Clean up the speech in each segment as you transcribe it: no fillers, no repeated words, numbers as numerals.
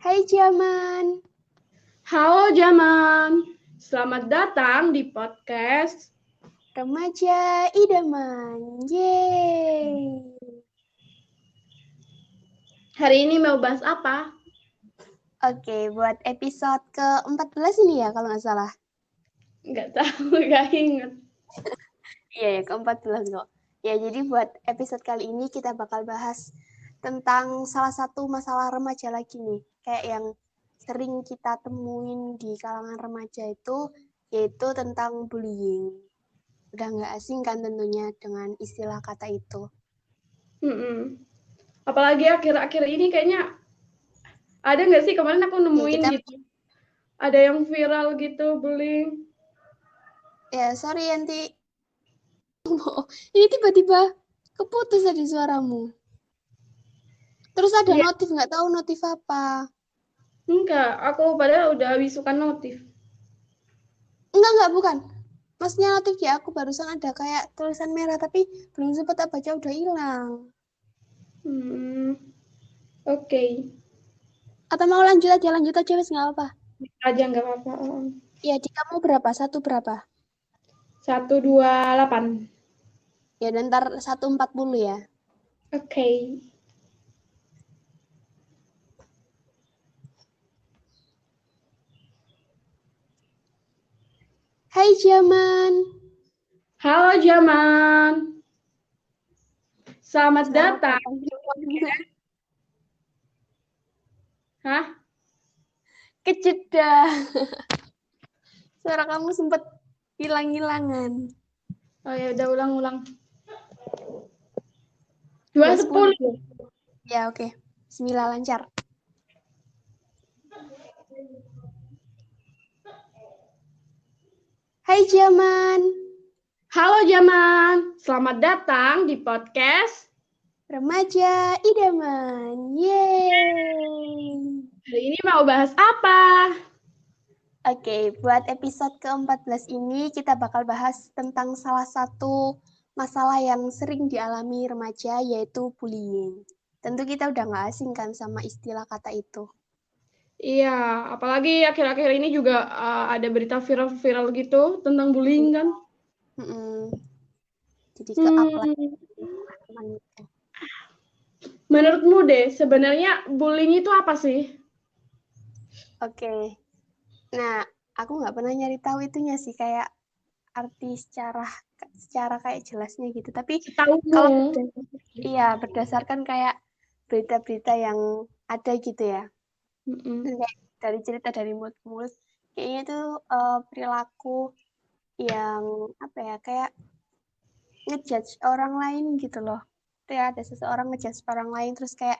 Hai Jaman, Halo Jaman, selamat datang di podcast. remaja idaman. Yeay. Hari ini mau bahas apa? Oke, buat episode ke-14 ini ya kalau nggak salah. Nggak tahu, nggak inget. Iya ya, ke-14 kok. Ya, jadi buat episode kali ini kita bakal bahas tentang salah satu masalah remaja lagi nih. Kayak yang sering kita temuin di kalangan remaja itu, yaitu tentang bullying. Udah nggak asing kan tentunya dengan istilah kata itu. Apalagi akhir-akhir ini kayaknya ada nggak sih, kemarin aku Ya, nemuin kita gitu. Ada yang viral gitu, bullying. Ya, sorry Yanti. Ini tiba-tiba keputus tadi suaramu. Terus ada Iya, notif, nggak tahu notif apa. enggak. Aku padahal udah wisukan notif. Enggak, bukan. Maksudnya notif ya, aku barusan ada kayak tulisan merah, tapi belum sempat tak baca, udah hilang. Oke. Atau mau lanjut aja, wes nggak apa. Aja nggak apa-apa. Ya, di kamu berapa? Satu berapa? 128. Ya, dan ntar 140 ya. Oke. Hai Jaman. Halo Jaman, selamat Selamat datang. datang di podcast. Hah? Kejeda. Suara kamu sempat hilang-hilangan. Oh ya udah ulang-ulang. 210. 210. Ya, oke. Bismillah lancar. Hai Jaman. Halo Jaman, selamat datang di podcast. Remaja idaman. Yeay. Hari ini mau bahas apa? Oke, buat episode ke-14 ini kita bakal bahas tentang salah satu masalah yang sering dialami remaja, yaitu bullying. Tentu kita udah nggak asing kan sama istilah kata itu. Iya, apalagi akhir-akhir ini juga ada berita viral-viral gitu tentang bullying kan. Mm-mm. Jadi ke-up lagi Hmm, teman-teman gitu. menurutmu deh, sebenarnya bullying itu apa sih? Oke, nah aku nggak pernah nyari tahu itunya sih, kayak arti secara kayak jelasnya gitu. Tapi Setahumu. kalau iya berdasarkan kayak berita-berita yang ada gitu ya. Mm-mm. Kayak dari cerita dari mulut-mulut, kayaknya itu perilaku yang apa ya, kayak ngejudge orang lain gitu loh. Itu ya, ada seseorang ngejudge orang lain terus kayak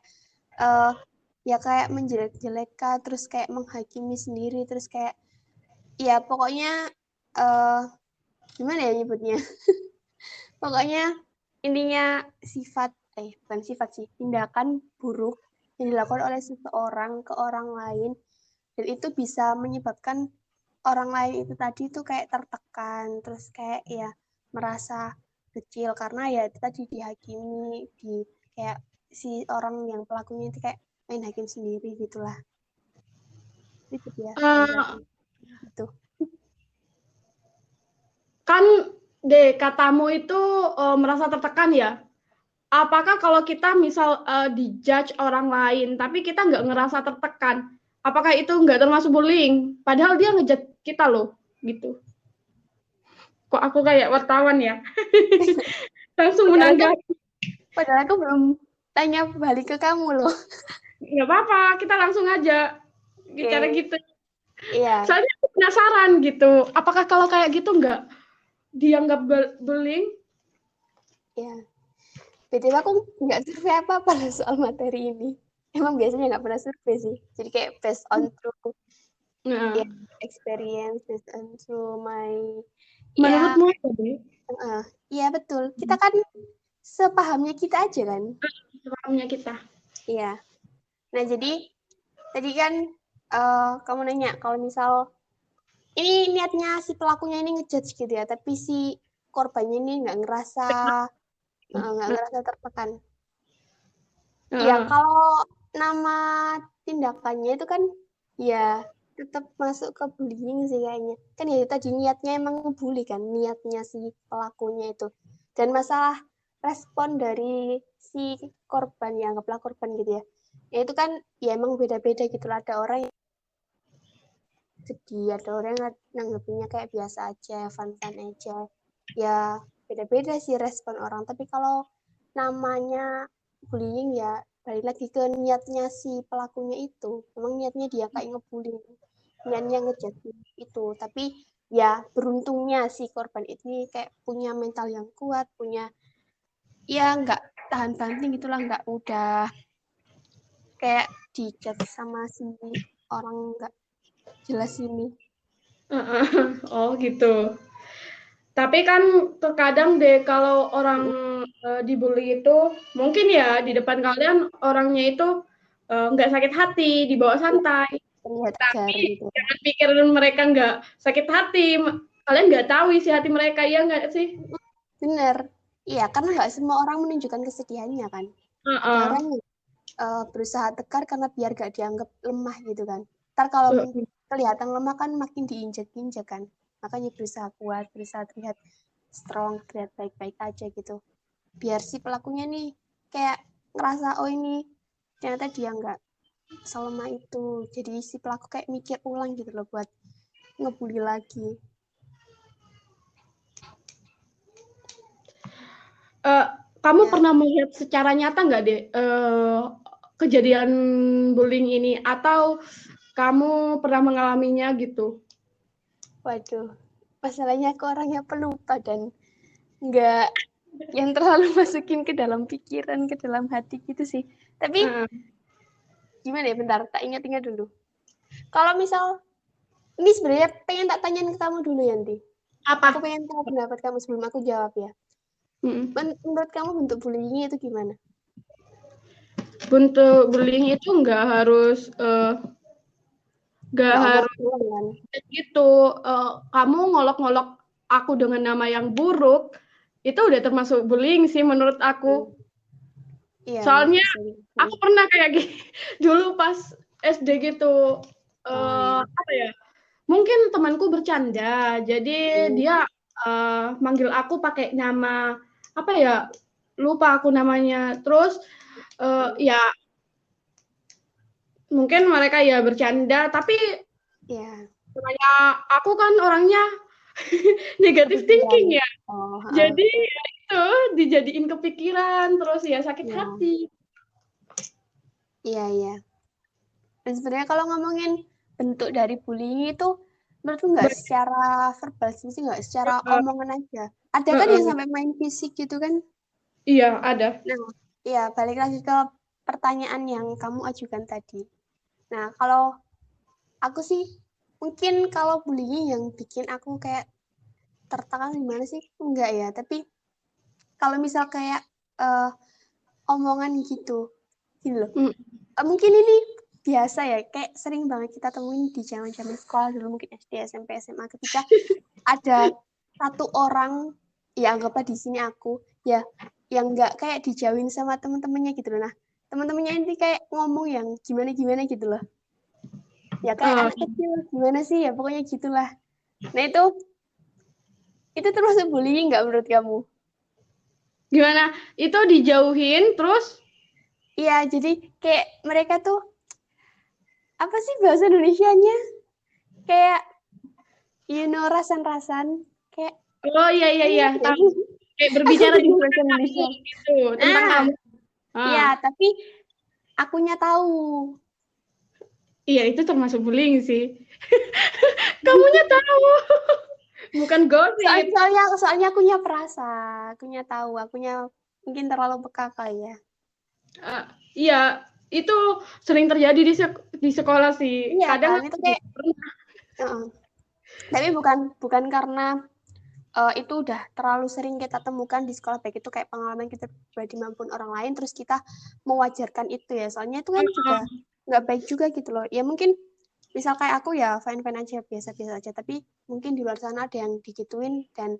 eh ya kayak menjelek-jelekan, terus kayak menghakimi sendiri, terus kayak ya pokoknya eh gimana ya nyebutnya. Pokoknya intinya bukan sifat sih, tindakan buruk yang dilakukan oleh seseorang ke orang lain, dan itu bisa menyebabkan orang lain itu tadi tuh kayak tertekan, terus kayak ya merasa kecil karena ya itu tadi dihakimi, di kayak si orang yang pelakunya itu kayak main hakim sendiri gitulah. Itu dia Eh, penjelasan itu. kan deh katamu itu merasa tertekan ya. Apakah kalau kita misal dijudge orang lain, tapi kita nggak ngerasa tertekan, apakah itu nggak termasuk bullying? Padahal dia ngejudge kita loh, gitu. Kok aku kayak wartawan ya? Langsung padahal aku menanggapi. padahal aku belum tanya balik ke kamu loh. Nggak apa-apa, kita langsung aja bicara Oke, gitu. iya, Soalnya aku penasaran gitu, apakah kalau kayak gitu nggak dianggap bullying? iya. BTW aku nggak survei apa-apa loh soal materi ini. Emang biasanya nggak pernah survei sih. Jadi kayak based on true ya, Nah, experience, based on true my ya, menurutmu apa deh? iya betul. Kita kan sepahamnya kita aja kan. Pahamnya kita. Iya. Nah jadi tadi kan kamu nanya kalau misal ini niatnya si pelakunya ini ngejudge gitu ya, tapi si korbannya ini nggak ngerasa tertekan. Iya, Heeh. kalau nama tindakannya itu kan ya tetap masuk ke bullying sih kayaknya. Kan ya tadi niatnya emang ngebully kan, niatnya si pelakunya itu. Dan masalah respon dari si korban, ya anggaplah korban gitu ya. Ya itu kan ya emang beda-beda gitu lah. Ada orang yang sedih, ada orang yang nanggepinnya kayak biasa aja, fun-fun aja. Ya beda-beda sih respon orang. Tapi kalau namanya bullying ya balik lagi ke niatnya si pelakunya itu. Memang niatnya dia kayak ngebully, niatnya ngejatuhin itu. Tapi ya beruntungnya si korban ini kayak punya mental yang kuat, punya ya nggak tahan banting gitulah, nggak udah kayak dijat sama si orang nggak jelas ini. Oh gitu. Tapi kan terkadang deh kalau orang dibully itu mungkin ya di depan kalian orangnya itu nggak sakit hati, dibawa santai. Terlihat tegar Tapi gitu. jangan pikir mereka nggak sakit hati. Kalian nggak tahu isi hati mereka, ya nggak sih? Bener. Iya, karena nggak semua orang menunjukkan kesedihannya kan. Ada Uh-uh. orang yang berusaha tegar karena biar gak dianggap lemah gitu kan. Ntar kalau kelihatan lemah kan makin diinjek-injek kan. Makanya berusaha kuat, berusaha terlihat strong, terlihat baik-baik aja gitu. Biar si pelakunya nih kayak ngerasa, oh ini ternyata dia nggak selemah itu. Jadi si pelaku kayak mikir ulang gitu loh buat ngebully lagi. Kamu Ya, pernah melihat secara nyata nggak deh kejadian bullying ini atau kamu pernah mengalaminya gitu? waduh. Masalahnya aku orangnya pelupa dan nggak yang terlalu masukin ke dalam pikiran, ke dalam hati gitu sih. Tapi Uh, gimana ya, bentar, tak ingat-ingat dulu. Kalau misal, ini sebenarnya pengen tak tanyain ke kamu dulu Yanti. Aku apa? pengen tahu pendapat kamu sebelum aku jawab ya. Menurut kamu bentuk bullying itu gimana? Bentuk bullying itu nggak Nggak harus omong-omong kan? gitu. Kamu ngolok-ngolok aku dengan nama yang buruk itu udah termasuk bullying sih menurut aku. Iya, Soalnya bisa. aku pernah kayak gini dulu pas SD gitu. Oh ya. Apa ya? Mungkin temanku bercanda, jadi dia manggil aku pakai nama apa ya? Lupa aku namanya. Terus ya mungkin mereka ya bercanda, tapi Iya. namanya aku kan orangnya negatif Kepikiran. thinking ya. Oh, Jadi itu dijadiin kepikiran, terus ya sakit ya. hati. Iya, iya. Dan sebenarnya kalau ngomongin bentuk dari bullying itu, menurutku nggak secara verbal sih, nggak secara omongan aja. Ada kan yang sampai main fisik gitu kan? Iya, ada. Nah, ya balik lagi ke pertanyaan yang kamu ajukan tadi. Nah, kalau aku sih, mungkin kalau bullying yang bikin aku kayak tertekan gimana sih? Enggak ya, tapi kalau misal kayak eh, omongan gitu, gitu loh. Mm. Mungkin ini biasa ya, kayak sering banget kita temuin di zaman-zaman sekolah dulu, mungkin SD, SMP, SMA, ketika ada satu orang, ya anggaplah di sini aku, ya yang nggak kayak dijauhin sama teman-temannya gitu loh. Nah, teman-temannya ini kayak ngomong yang gimana-gimana gitu loh. Ya kayak Eh, anak kecil, gimana sih ya, pokoknya gitulah. Nah, itu termasuk bullying nggak menurut kamu? Gimana? Itu dijauhin, terus Iya, jadi kayak mereka tuh, apa sih bahasa Indonesianya? Kayak, rasan-rasan. Kayak, oh iya iya iya, ya? tahu. Kayak Aku berbicara di bingung bahasa belakang kamu Indonesia. gitu, tentang Nah, kamu. iya, Ah, tapi akunya tahu. iya itu termasuk bullying sih. Kamunya tahu, bukan gosip. Soalnya akunya perasa, akunya tahu, akunya mungkin terlalu peka kali ya. Ah, iya, itu sering terjadi di sekolah sih. Iya Kadang kan, aku itu juga kayak, pernah. tapi bukan karena itu udah terlalu sering kita temukan di sekolah, baik itu kayak pengalaman kita pribadi maupun orang lain, terus kita mewajarkan itu ya. Soalnya itu kan juga nggak baik juga gitu loh. Ya mungkin misal kayak aku ya fine-fine aja, biasa-biasa aja, tapi mungkin di luar sana ada yang digituin dan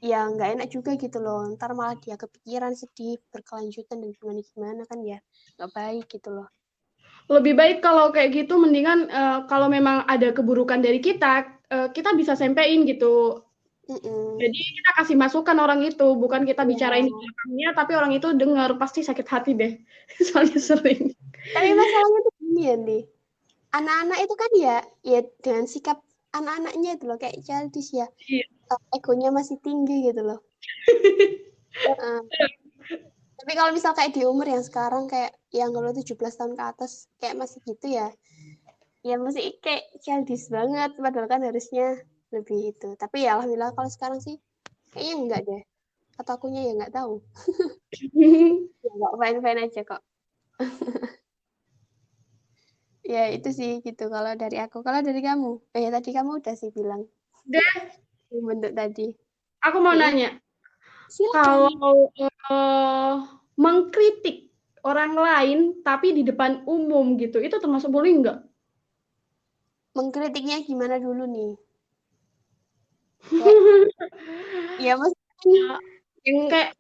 ya nggak enak juga gitu loh. Ntar malah dia kepikiran, sedih, berkelanjutan dan gimana-gimana kan ya nggak baik gitu loh. Lebih baik kalau kayak gitu, mendingan kalau memang ada keburukan dari kita, kita bisa sampein gitu. Mm-mm. Jadi kita kasih masukan orang itu, bukan kita bicarain di Ya. belakangnya, tapi orang itu dengar pasti sakit hati deh. Soalnya sering. Tapi masalahnya tuh gini ya, nih. Anak-anak itu kan ya, ya dengan sikap anak-anaknya itu loh, kayak childish ya. Iya. Egonya masih tinggi gitu loh. Heeh. Tapi kalau misal kayak di umur yang sekarang kayak yang kalau 17 tahun ke atas kayak masih gitu ya. Ya masih kayak childish banget padahal kan harusnya lebih itu. Tapi ya alhamdulillah kalau sekarang sih kayaknya enggak deh. Atau akunya ya enggak tahu. Ya enggak fine-fine aja kok. Ya itu sih gitu kalau dari aku. Kalau dari kamu? Ya tadi kamu udah sih bilang Deh, bentuk tadi. aku mau Mm-mm. nanya, Silakan. kalau mengkritik orang lain tapi di depan umum gitu, itu termasuk bullying nggak? Mengkritiknya gimana dulu nih? Kayak ya maksudnya yang Kayak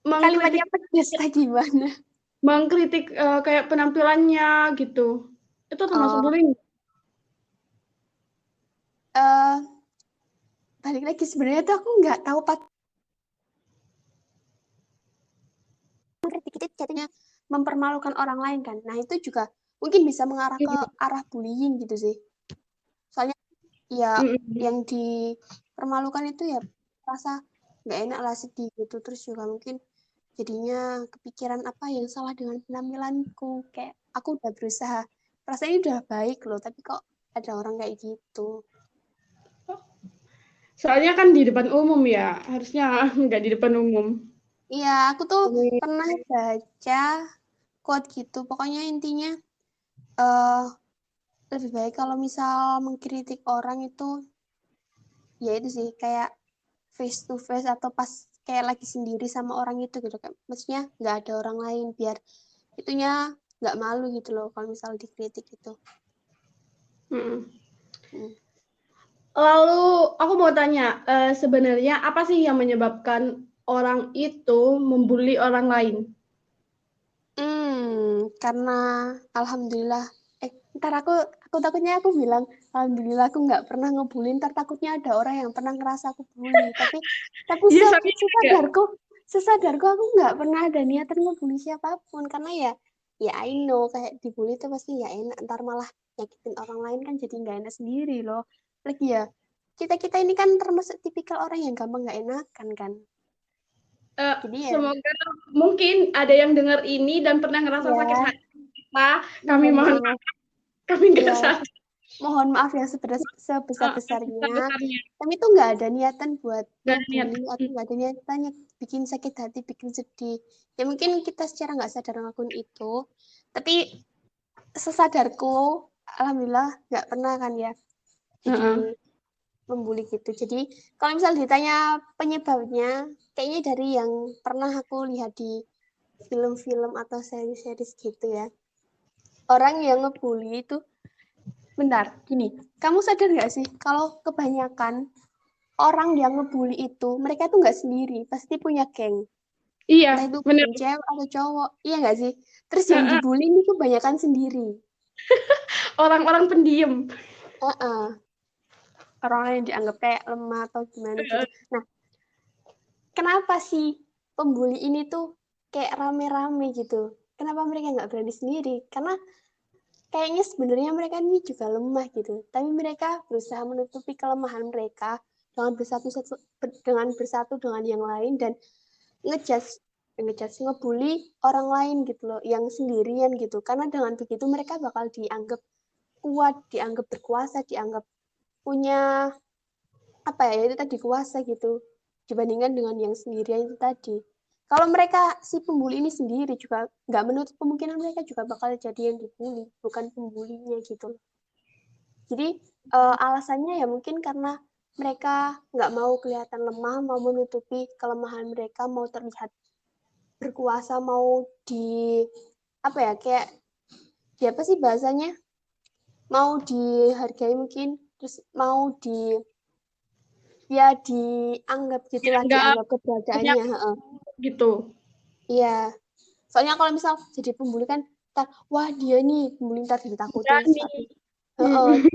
kalimatnya mengkritik pedas tadi gimana? mengkritik kayak penampilannya gitu. Itu termasuk Oh, bullying. eh balik lagi sebenarnya tuh aku nggak tahu kritik itu jadinya mempermalukan orang lain kan. Nah, itu juga mungkin bisa mengarah ke arah bullying gitu sih. Soalnya ya Mm-mm. yang dipermalukan itu ya rasa nggak enak lah sedih gitu. Terus juga mungkin jadinya kepikiran apa yang salah dengan penampilanku. Kayak aku udah berusaha, rasanya udah baik loh, tapi kok ada orang kayak gitu. Soalnya kan di depan umum ya, harusnya nggak di depan umum. Iya, aku tuh pernah baca quote gitu. Pokoknya intinya eh lebih baik kalau misal mengkritik orang itu ya itu sih kayak face to face atau pas kayak lagi sendiri sama orang itu gitu kan maksudnya nggak ada orang lain biar itunya nggak malu gitu loh kalau misal dikritik itu. Mm. Hmm. Lalu aku mau tanya, sebenarnya apa sih yang menyebabkan orang itu membuli orang lain? Karena alhamdulillah ntar aku takutnya aku bilang alhamdulillah aku nggak pernah ngebully ntar takutnya ada orang yang pernah ngerasa aku bully tapi Iya, soalnya juga. sesadarku aku nggak pernah ada niatan ngebully siapapun karena ya ya I know kayak dibully itu pasti nggak enak ntar malah nyakitin orang lain kan jadi nggak enak sendiri loh lagi ya kita kita ini kan termasuk tipikal orang yang gampang nggak enakan kan jadi ya Semoga mungkin ada yang dengar ini dan pernah ngerasa sakit ya hati kita. Kami mohon mohon maaf maaf, kami nggak ya sadar mohon maaf yang sebesar-besarnya. besar-besarnya. Kami tuh nggak ada niatan buat Gak ada niat. ngebully atau nggak ada niatannya bikin sakit hati, bikin sedih. Ya mungkin kita secara nggak sadar ngelakuin itu, tapi sesadarku, alhamdulillah nggak pernah kan ya. Jadi Heeh. membuli gitu. Jadi kalau misal ditanya penyebabnya, kayaknya dari yang pernah aku lihat di film-film atau seri-seri gitu ya. Orang yang ngebully itu bentar, gini, kamu sadar nggak sih kalau kebanyakan orang yang ngebully itu, mereka tuh nggak sendiri, pasti punya geng. Entah Iya, itu benar. geng cewek atau cowok, iya nggak sih? Terus yang Heeh. dibully ini kebanyakan sendiri. Orang-orang pendiam. Heeh. Orang yang dianggap kayak lemah atau gimana gitu. Heeh. Nah, kenapa sih pembuli ini tuh kayak rame-rame gitu? Kenapa mereka nggak berani sendiri? Karena kayaknya sebenarnya mereka ini juga lemah gitu. Tapi mereka berusaha menutupi kelemahan mereka dengan bersatu dengan yang lain dan ngejudge ngejudge ngebully orang lain gitu loh yang sendirian gitu karena dengan begitu mereka bakal dianggap kuat dianggap berkuasa dianggap punya apa ya itu tadi kuasa gitu dibandingkan dengan yang sendirian itu tadi kalau mereka si pembuli ini sendiri juga nggak menutup kemungkinan mereka juga bakal jadi yang dibully bukan pembulinya gitu loh jadi alasannya ya mungkin karena mereka nggak mau kelihatan lemah mau menutupi kelemahan mereka mau terlihat berkuasa mau di apa ya kayak di apa sih bahasanya mau dihargai mungkin terus mau di ya dianggap gitulah Dianggap dianggap punya keberadaannya. gitu. Iya soalnya kalau misal jadi pembuli kan wah dia nih pembuli, ntar ditakutin Berani.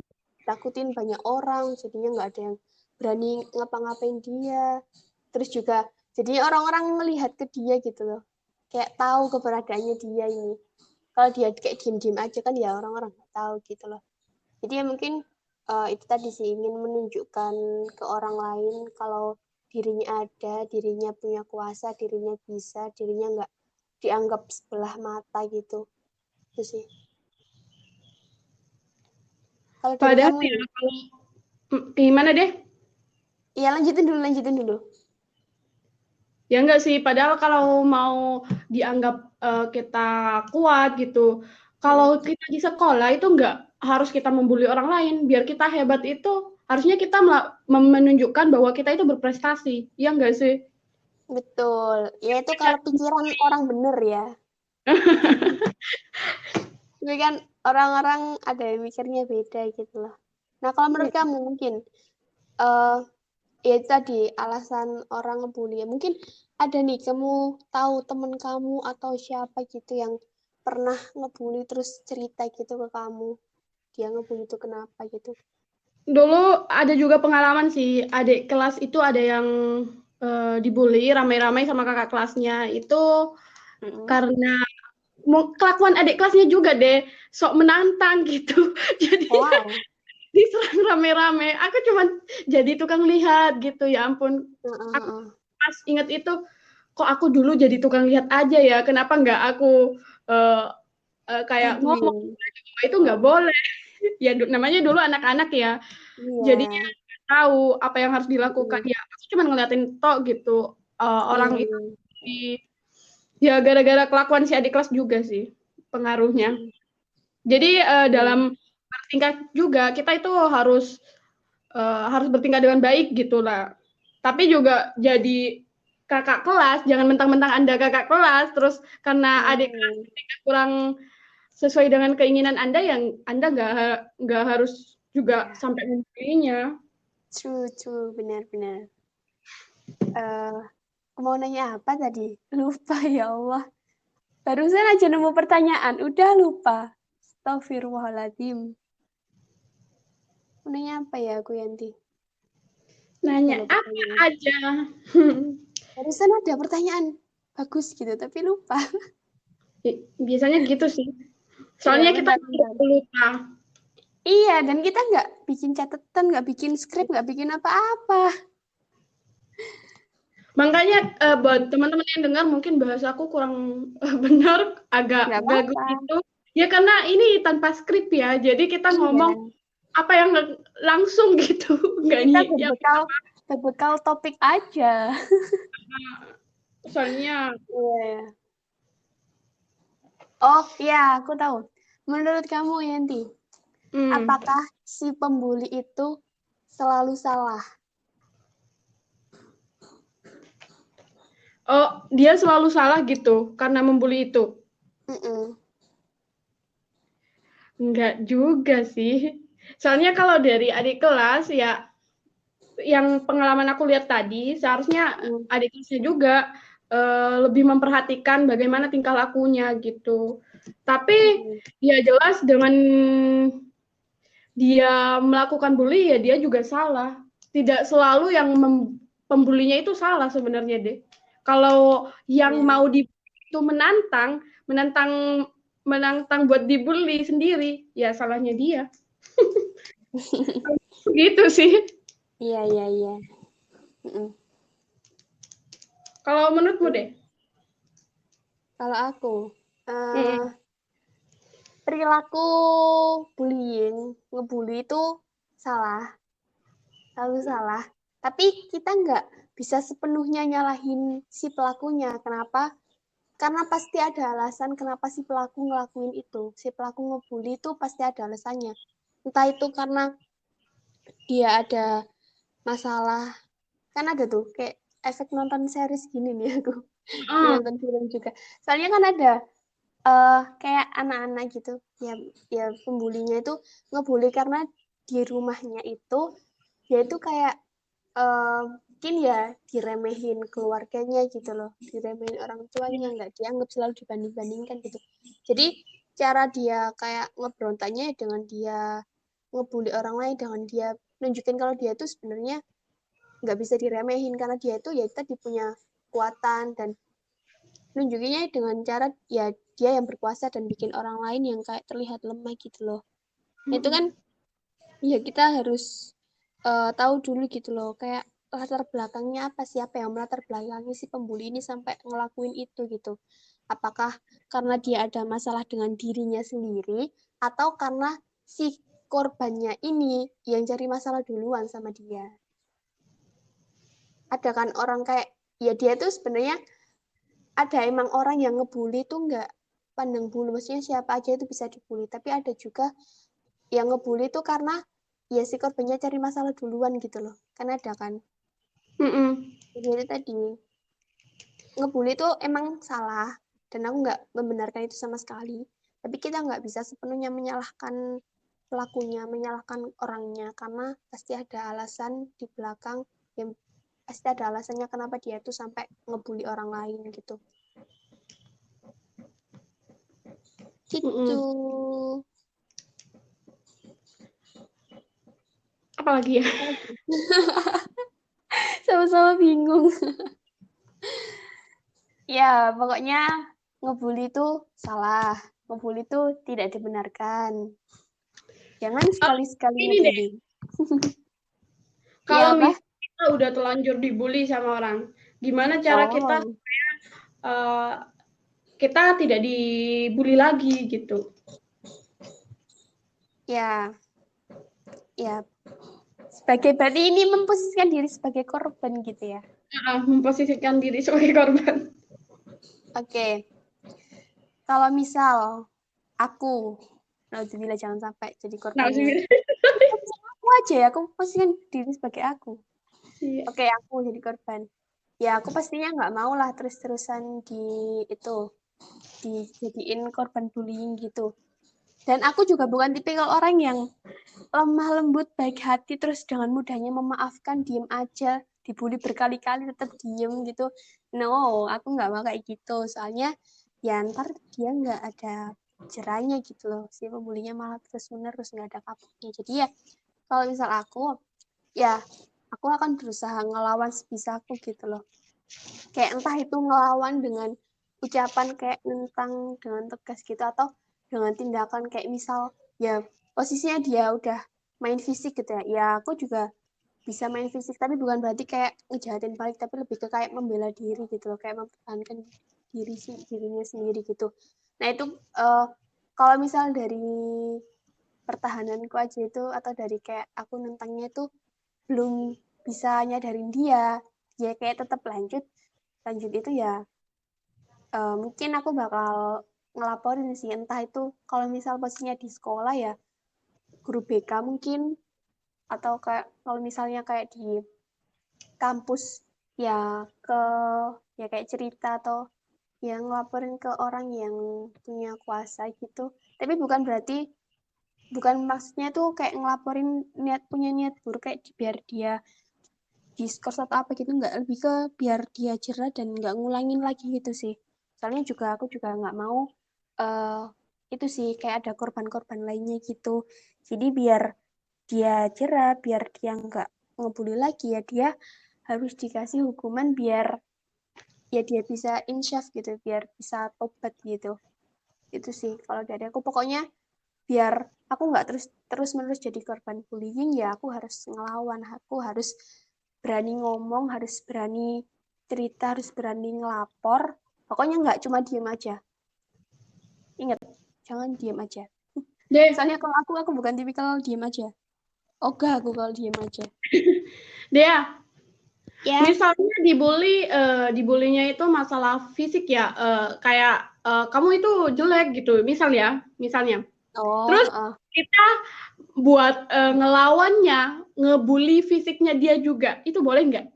takutin banyak orang, jadinya nggak ada yang berani ngapa-ngapain dia. Terus juga jadinya orang-orang melihat ke dia gitu loh, kayak tahu keberadaannya dia ini. Kalau dia kayak diem-diem aja kan ya orang-orang nggak tahu gitu loh. Jadi ya mungkin itu tadi sih, ingin menunjukkan ke orang lain kalau dirinya ada, dirinya punya kuasa, dirinya bisa, dirinya nggak dianggap sebelah mata gitu. Itu sih. Kalau dari Padahal kamu ya nih, kalau gimana deh? iya lanjutin dulu. Ya enggak sih, padahal kalau mau dianggap kita kuat gitu, Hmm. kalau kita di sekolah itu enggak harus kita membuli orang lain. Biar kita hebat itu harusnya kita menunjukkan bahwa kita itu berprestasi. Ya enggak sih? Betul, ya itu kalau pikiran orang bener ya. Tapi kan orang-orang ada yang mikirnya beda gitu loh. Nah kalau menurut kamu mungkin, uh, ya itu tadi alasan orang ngebully. Mungkin ada nih kamu tahu temen kamu atau siapa gitu yang pernah ngebully terus cerita gitu ke kamu. Dia ngebully itu kenapa gitu. Dulu ada juga pengalaman sih, adik kelas itu ada yang dibully ramai-ramai sama kakak kelasnya. Itu karena kelakuan adik kelasnya juga deh, sok menantang gitu. Jadi Wow. diserang rame-rame. Aku cuma jadi tukang lihat gitu. Ya ampun. Aku pas inget itu, kok aku dulu jadi tukang lihat aja ya. Kenapa nggak aku kayak ngomong? Bantuin. Itu nggak boleh. Ya namanya dulu anak-anak ya. Jadinya Iya. nggak tahu apa yang harus dilakukan. Ya aku cuma ngeliatin tok gitu. Orang itu ya gara-gara kelakuan si adik kelas juga sih pengaruhnya. Jadi dalam bertingkah juga kita itu harus bertingkah dengan baik gitulah. Tapi juga jadi kakak kelas, jangan mentang-mentang Anda kakak kelas terus karena adik kelas bertingkah kurang sesuai dengan keinginan Anda, yang Anda nggak harus juga sampai membelinya. True, benar-benar. Mau nanya apa tadi? Lupa ya Allah. Barusan aja nemu pertanyaan, udah lupa. Astagfirullahaladzim. Mau nanya apa ya aku Yanti? Nanya apa aja. Barusan ada pertanyaan bagus gitu, tapi lupa. Biasanya gitu sih. Iya, Soalnya kita bentar. lupa. Iya, dan kita nggak bikin catatan, nggak bikin skrip, nggak bikin apa-apa. Makanya buat teman-teman yang dengar mungkin bahasaku kurang benar, agak Nggak gagus apa-apa. gitu. Ya karena ini tanpa skrip ya, jadi kita ngomong Iya. apa yang langsung gitu, nggak Kita ya, berbekal topik aja. soalnya Iya. Oh iya, aku tahu. Menurut kamu Yanti, apakah si pembuli itu selalu salah? dia selalu salah gitu karena membuli itu. Enggak juga sih. Soalnya kalau dari adik kelas ya, yang pengalaman aku lihat tadi, seharusnya adik kelasnya juga lebih memperhatikan bagaimana tingkah lakunya gitu. Tapi ya jelas dengan dia melakukan bully ya dia juga salah. Tidak selalu yang pembulinya itu salah sebenarnya deh. Kalau yang mau itu menantang buat dibully sendiri, ya salahnya dia. Gitu sih. Iya. Kalau menurutmu deh? Kalau aku, perilaku bullying, ngebully itu salah, selalu salah. Tapi kita nggak bisa sepenuhnya nyalahin si pelakunya. Kenapa? Karena pasti ada alasan kenapa si pelaku ngelakuin itu. Si pelaku ngebully itu pasti ada alasannya. Entah itu karena dia ada masalah, kan ada tuh kayak efek nonton series gini nih aku. Nonton film juga. Soalnya kan ada kayak anak-anak gitu, ya pembulinya itu ngebully karena di rumahnya itu dia itu kayak mungkin ya diremehin keluarganya gitu loh, diremehin orang tuanya, nggak dianggap, selalu dibanding-bandingkan gitu. Jadi cara dia kayak ngeberontaknya dengan dia ngebully orang lain, dengan dia nunjukin kalau dia tuh sebenarnya nggak bisa diremehin karena dia itu ya tadi punya kekuatan, dan nunjukinnya dengan cara ya dia yang berkuasa dan bikin orang lain yang kayak terlihat lemah gitu loh. Nah, itu kan ya kita harus tahu dulu gitu loh, kayak latar belakangnya apa, siapa yang melatar belakangi si pembuli ini sampai ngelakuin itu gitu. Apakah karena dia ada masalah dengan dirinya sendiri atau karena si korbannya ini yang cari masalah duluan sama dia. Ada kan orang kayak ya dia tuh sebenarnya ada emang orang yang ngebully tuh nggak pandang bulu, maksudnya siapa aja itu bisa dibully, tapi ada juga yang ngebully tuh karena ya si korbannya cari masalah duluan gitu loh, kan ada kan. Jadi itu tadi ngebully itu emang salah dan aku nggak membenarkan itu sama sekali, tapi kita nggak bisa sepenuhnya menyalahkan pelakunya, menyalahkan orangnya, karena pasti ada alasan di belakang yang pasti ada alasannya kenapa dia tuh sampai ngebully orang lain gitu. Gitu. Apalagi ya? Sama-sama bingung. Ya, pokoknya ngebully itu salah. Ngebully itu tidak dibenarkan. Jangan sekali-sekali Ini deh, ngebully. Ya, kalau apa? misalnya kita udah telanjur dibully sama orang, gimana cara kita Oh, kita tidak dibully lagi gitu? ya. Ya, berarti ini memposisikan diri sebagai korban gitu ya. Memposisikan diri sebagai korban. Oke. Kalau misal aku, alhamdulillah jangan sampai jadi Nah, korbannya. Aku aja ya, aku posisikan diri sebagai aku. iya. Oke, aku jadi korban. Ya, aku pastinya nggak mau lah terus-terusan itu dijadiin korban bullying gitu. Dan aku juga bukan tipikal orang yang lemah lembut, baik hati, terus dengan mudahnya memaafkan, diem aja, dibully berkali-kali tetap diem gitu. No, aku nggak mau kayak gitu. Soalnya ya ntar dia nggak ada jerahnya gitu loh. Si pembulinya malah terus-menerus nggak ada kapoknya. Jadi ya kalau misal aku, ya aku akan berusaha ngelawan sebisa aku gitu loh. Kayak entah itu ngelawan dengan ucapan kayak nentang dengan tegas gitu, atau dengan tindakan kayak misal ya posisinya dia udah main fisik gitu ya, ya aku juga bisa main fisik, tapi bukan berarti kayak ngejahatin balik, tapi lebih ke kayak membela diri gitu loh, kayak mempertahankan dirinya sendiri gitu. Nah itu uh, kalau misal dari pertahananku aja itu, atau dari kayak aku nentangnya itu belum bisa nyadarin dia, dia kayak tetap lanjut lanjut itu ya, mungkin aku bakal ngelaporin sih, entah itu kalau misal posisinya di sekolah ya guru BK mungkin, atau kayak kalau misalnya kayak di kampus ya ke ya kayak cerita atau yang ngelaporin ke orang yang punya kuasa gitu. Tapi bukan maksudnya tuh kayak ngelaporin punya niat buruk kayak biar dia diskors atau apa gitu, nggak, lebih ke biar dia jerah dan nggak ngulangin lagi gitu sih. Soalnya aku juga nggak mau uh, itu sih kayak ada korban-korban lainnya gitu. Jadi biar dia jerah, biar dia nggak ngebully lagi, ya dia harus dikasih hukuman biar ya dia bisa insyaf gitu, biar bisa tobat gitu. Itu sih kalau dari aku, pokoknya biar aku nggak terus menerus jadi korban bullying, ya aku harus ngelawan, aku harus berani ngomong, harus berani cerita, harus berani ngelapor, pokoknya nggak cuma diem aja. Ingat, jangan diem aja. Deh, Soalnya kalau aku bukan tipikal diem aja. Ogah aku kalau diem aja. Dea, Ya. misalnya dibulinya itu masalah fisik ya, kayak kamu itu jelek gitu, misalnya. Oh, Terus kita buat ngelawannya, ngebully fisiknya dia juga, itu boleh nggak?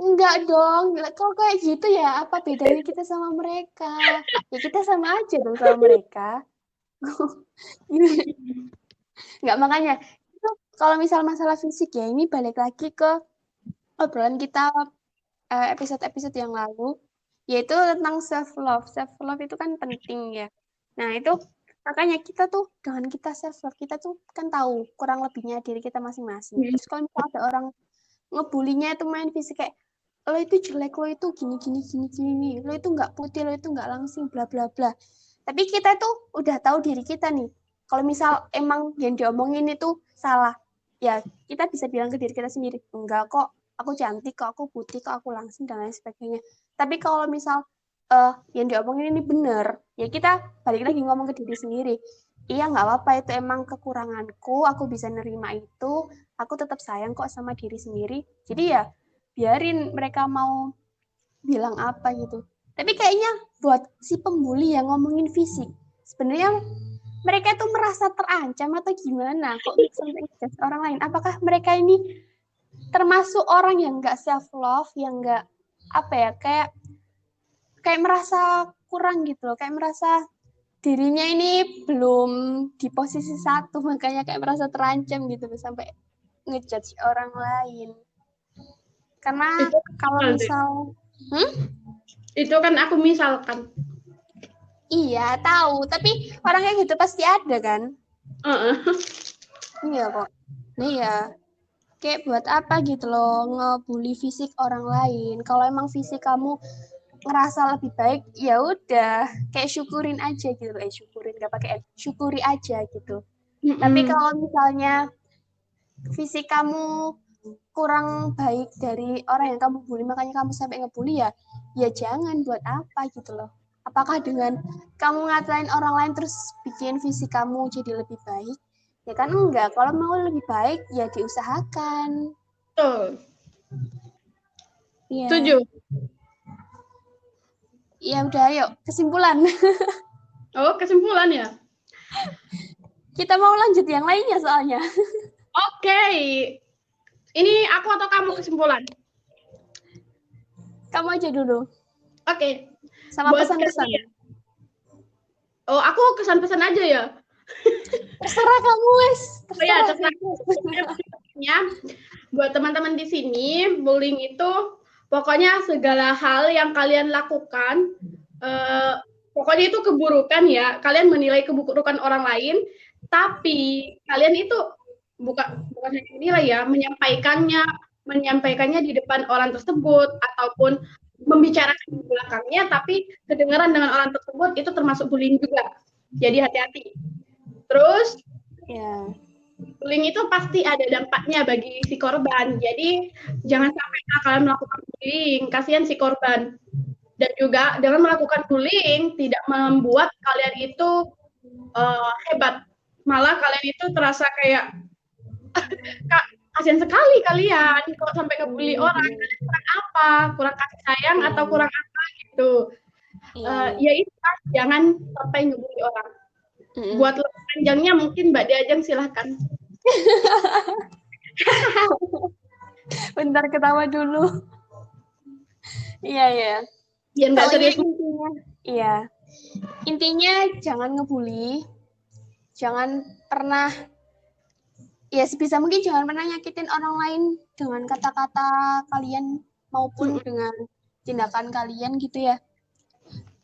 enggak dong. Kalau kayak gitu ya apa bedanya kita sama mereka? Ya kita sama aja dong sama mereka. Enggak, makanya itu kalau misal masalah fisik ya ini balik lagi ke obrolan kita episode-episode yang lalu. yaitu tentang self love. Self love itu kan penting ya. Nah, itu makanya kita tuh dengan kita self love, kita tuh kan tahu kurang lebihnya diri kita masing-masing. Terus kalau misalnya ada orang ngebulinya itu main fisik kayak lo itu jelek, lo itu gini gini gini gini, lo itu nggak putih, lo itu nggak langsing, bla bla bla. Tapi kita tuh udah tahu diri kita nih. Kalau misal emang yang diomongin itu salah, ya kita bisa bilang ke diri kita sendiri, enggak kok, aku cantik kok, aku putih kok, aku langsing dan lain sebagainya. Tapi kalau misal yang diomongin ini bener, ya kita balik lagi ngomong ke diri sendiri. Iya nggak apa-apa, itu emang kekuranganku, aku bisa nerima itu, aku tetap sayang kok sama diri sendiri. Jadi ya biarin mereka mau bilang apa gitu. Tapi kayaknya buat si pembuli yang ngomongin fisik, sebenarnya mereka tuh merasa terancam atau gimana kok sampai ngejudge orang lain. Apakah mereka ini termasuk orang yang nggak self love, yang nggak apa ya, kayak merasa kurang gitu loh, kayak merasa dirinya ini belum di posisi satu, makanya kayak merasa terancam gitu loh sampai ngejudge orang lain. Karena Itu kalau misal itu kan aku misalkan. iya tahu, tapi orang kayak gitu pasti ada kan. Iya kok. Nah iya, kayak buat apa gitu loh ngebully fisik orang lain. Kalau emang fisik kamu ngerasa lebih baik, ya udah kayak syukurin aja gitu. Syukurin gak pakai syukuri aja gitu. Tapi kalau misalnya fisik kamu kurang baik dari orang yang kamu bully, makanya kamu sampai ngebully, ya jangan, buat apa gitu loh. Apakah dengan kamu ngatain orang lain terus bikin fisik kamu jadi lebih baik? Ya kan enggak. Kalau mau lebih baik ya diusahakan. Betul. Iya. Setuju. Ya udah, ayo kesimpulan. Oh, kesimpulan ya. Kita mau lanjut yang lainnya soalnya. Oke. Ini aku atau kamu kesimpulan? Kamu aja dulu. Oke. Sama pesan-pesan. Oh, aku kesan-pesan aja ya. Terserah kamu, wes. Terserah. Buat teman-teman di sini, bullying itu pokoknya segala hal yang kalian lakukan, pokoknya itu keburukan ya. Kalian menilai keburukan orang lain, tapi kalian itu bukan hanya menilai ya, menyampaikannya di depan orang tersebut ataupun membicarakan di belakangnya, tapi kedengaran dengan orang tersebut itu termasuk bullying juga. Jadi hati-hati. Terus, bullying itu pasti ada dampaknya bagi si korban. Jadi jangan sampai kalian melakukan bullying, kasihan si korban. Dan juga dengan melakukan bullying tidak membuat kalian itu hebat. Malah kalian itu terasa kayak kasihan sekali kalian kalau sampai ngebully orang. Kalian kurang apa? Kurang kasih sayang atau kurang apa gitu. Ya itu kan, jangan sampai ngebully orang. Buat lebih panjangnya mungkin Mbak Diajeng silahkan. Bentar ketawa dulu. Iya ya. Biar nggak serius. Iya. Intinya jangan ngebully. Jangan pernah, ya sebisa mungkin jangan pernah nyakitin orang lain dengan kata-kata kalian maupun dengan tindakan kalian gitu ya.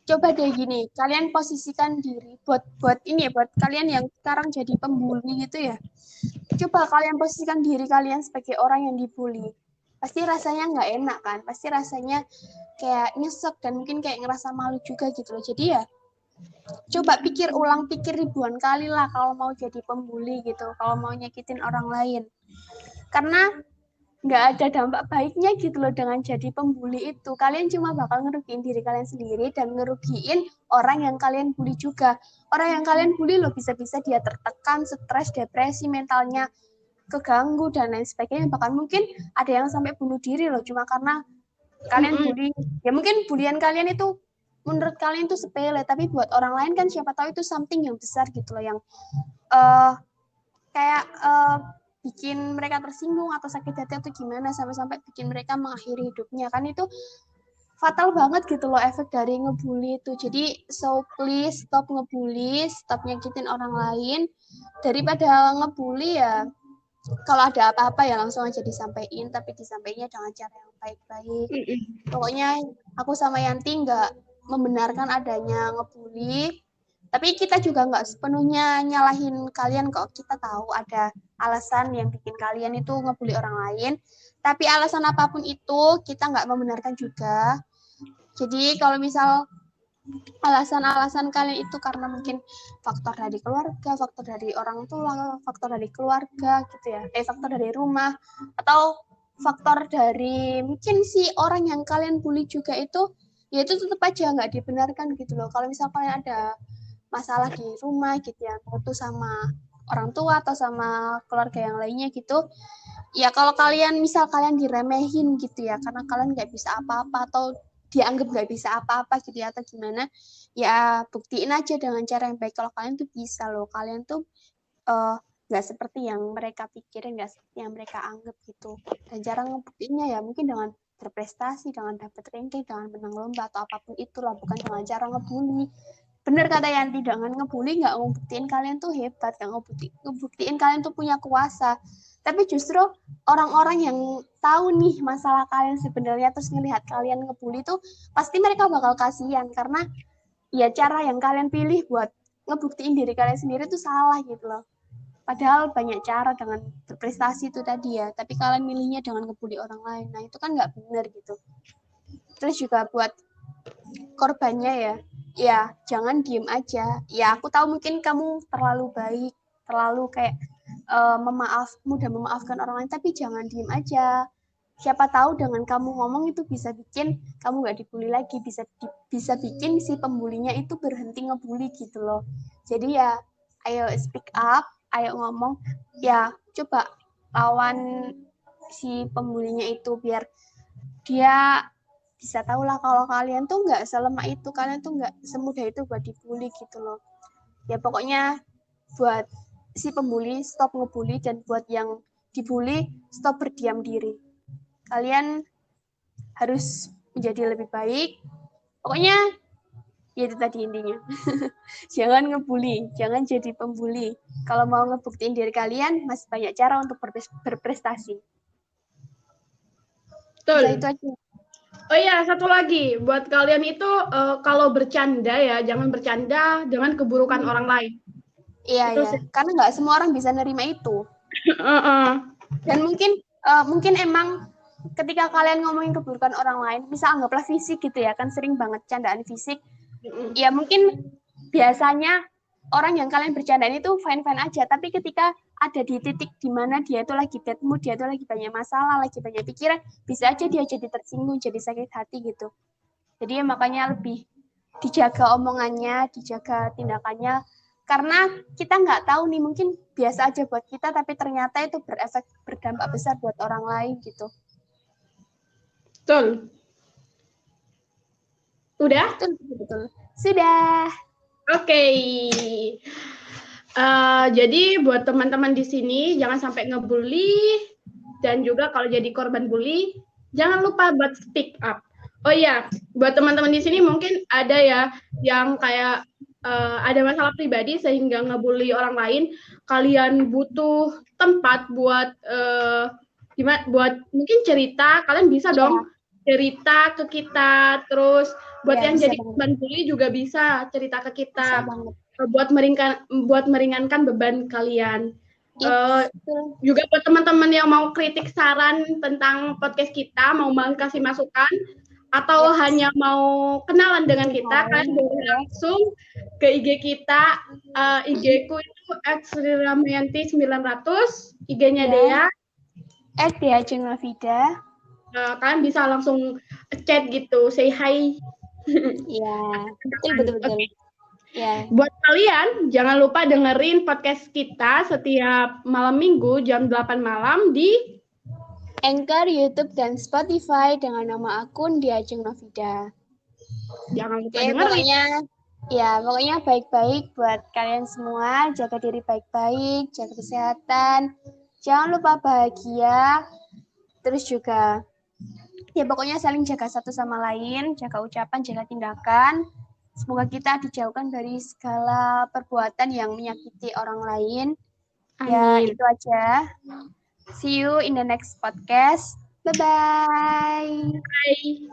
Coba deh gini, kalian posisikan diri buat ini ya, buat kalian yang sekarang jadi pembuli gitu ya. Coba kalian posisikan diri kalian sebagai orang yang dibully. Pasti rasanya nggak enak kan? Pasti rasanya kayak nyesek dan mungkin kayak ngerasa malu juga gitu loh. Jadi ya coba pikir ribuan kali lah kalau mau jadi pembuli gitu, kalau mau nyakitin orang lain. Karena nggak ada dampak baiknya gitu loh dengan jadi pembuli itu. Kalian cuma bakal ngerugiin diri kalian sendiri dan ngerugiin orang yang kalian bully juga. Orang yang kalian bully loh bisa-bisa dia tertekan, stres, depresi, mentalnya keganggu dan lain sebagainya. Bahkan mungkin ada yang sampai bunuh diri loh cuma karena kalian bully. Ya mungkin bulian kalian itu menurut kalian itu sepele, tapi buat orang lain kan siapa tahu itu something yang besar gitu loh, yang kayak bikin mereka tersinggung atau sakit hati atau gimana, sampai-sampai bikin mereka mengakhiri hidupnya. Kan itu fatal banget gitu loh efek dari ngebully itu. Jadi so please stop ngebully, stop nyakitin orang lain. Daripada ngebully ya, kalau ada apa-apa ya langsung aja disampaikan, tapi disampaikannya dengan cara yang baik-baik. Mm-mm. Pokoknya aku sama Yanti nggak membenarkan adanya ngebully, tapi kita juga nggak sepenuhnya nyalahin kalian kok. Kita tahu ada alasan yang bikin kalian itu ngebully orang lain, tapi alasan apapun itu kita nggak membenarkan juga. Jadi kalau misal alasan-alasan kalian itu karena mungkin faktor dari keluarga, faktor dari orang tua, faktor dari keluarga gitu ya, faktor dari rumah, atau faktor dari mungkin si orang yang kalian bully juga itu, ya itu tetap aja nggak dibenarkan gitu loh. Kalau misal kalian ada masalah di rumah gitu ya, itu sama orang tua atau sama keluarga yang lainnya gitu, ya kalau kalian misal kalian diremehin gitu ya, karena kalian nggak bisa apa-apa atau dianggap nggak bisa apa-apa gitu ya atau gimana, ya buktiin aja dengan cara yang baik kalau kalian tuh bisa loh, kalian tuh nggak seperti yang mereka pikirin, nggak seperti yang mereka anggap gitu. Dan cara ngebuktiinnya ya mungkin dengan berprestasi, dengan dapat ranking, dengan menang lomba atau apapun itulah, bukan dengan cara ngebully. Bener kata Yanti, dengan ngebully nggak ngebuktiin kalian tuh hebat, nggak ngebuktiin kalian tuh punya kuasa, tapi justru orang-orang yang tahu nih masalah kalian sebenarnya terus ngelihat kalian ngebully tuh pasti mereka bakal kasihan, karena ya cara yang kalian pilih buat ngebuktiin diri kalian sendiri tuh salah gitu loh. Padahal banyak cara dengan berprestasi itu tadi ya, tapi kalian milihnya dengan ngebully orang lain. Nah itu kan nggak benar gitu. Terus juga buat korbannya ya jangan diem aja. Ya aku tahu mungkin kamu terlalu baik, terlalu kayak mudah memaafkan orang lain, tapi jangan diem aja. Siapa tahu dengan kamu ngomong itu bisa bikin kamu nggak dibully lagi, bisa bikin si pembulinya itu berhenti ngebully gitu loh. Jadi ya ayo speak up, ayo ngomong, ya coba lawan si pembulinya itu biar dia bisa tahu lah kalau kalian tuh nggak selemah itu, kalian tuh nggak semudah itu buat dibully gitu loh. Ya pokoknya buat si pembuli stop ngebully, dan buat yang dibully stop berdiam diri. Kalian harus menjadi lebih baik. Pokoknya ya itu tadi intinya. Jangan ngebully, jangan jadi pembuli. Kalau mau ngebuktiin diri kalian, masih banyak cara untuk berprestasi. Betul. Bisa itu aja. Oh iya, satu lagi buat kalian itu kalau bercanda ya jangan bercanda dengan keburukan orang lain. Iya, Itu iya. sih. Karena nggak semua orang bisa nerima itu. Dan mungkin emang ketika kalian ngomongin keburukan orang lain, misal anggaplah fisik gitu ya, kan sering banget candaan fisik. Ya mungkin biasanya orang yang kalian bercandain itu fine-fine aja, tapi ketika ada di titik di mana dia itu lagi bad mood, dia itu lagi banyak masalah, lagi banyak pikiran, bisa aja dia jadi tersinggung, jadi sakit hati gitu. Jadi ya makanya lebih dijaga omongannya, dijaga tindakannya, karena kita nggak tahu nih, mungkin biasa aja buat kita, tapi ternyata itu berdampak besar buat orang lain gitu. Betul. Udah? Betul. Sudah. Oke. Jadi buat teman-teman di sini jangan sampai ngebully, dan juga kalau jadi korban bully jangan lupa buat speak up. Oh iya, buat teman-teman di sini mungkin ada ya yang kayak ada masalah pribadi sehingga ngebully orang lain. Kalian butuh tempat buat buat mungkin cerita, kalian bisa dong cerita ke kita. Terus buat yang jadi korban bully juga bisa cerita ke kita buat meringankan beban kalian. Juga buat teman-teman yang mau kritik saran tentang podcast kita, mau kasih masukan atau hanya mau kenalan dengan kita, kalian boleh langsung ke IG kita. IG-ku itu @sriramayanti900, IG-nya Dea @Dea_Novida. Kalian bisa langsung chat gitu, say hi. Iya, betul. Yeah. Buat kalian, jangan lupa dengerin podcast kita setiap malam minggu jam 8 malam di Anchor, YouTube, dan Spotify dengan nama akun Dea Novida. Jangan lupa dengerin. Pokoknya baik-baik buat kalian semua, jaga diri baik-baik, jaga kesehatan, jangan lupa bahagia, terus juga ya pokoknya saling jaga satu sama lain, jaga ucapan, jaga tindakan. Semoga kita dijauhkan dari segala perbuatan yang menyakiti orang lain. Amin. Ya, itu aja. See you in the next podcast. Bye-bye. Bye.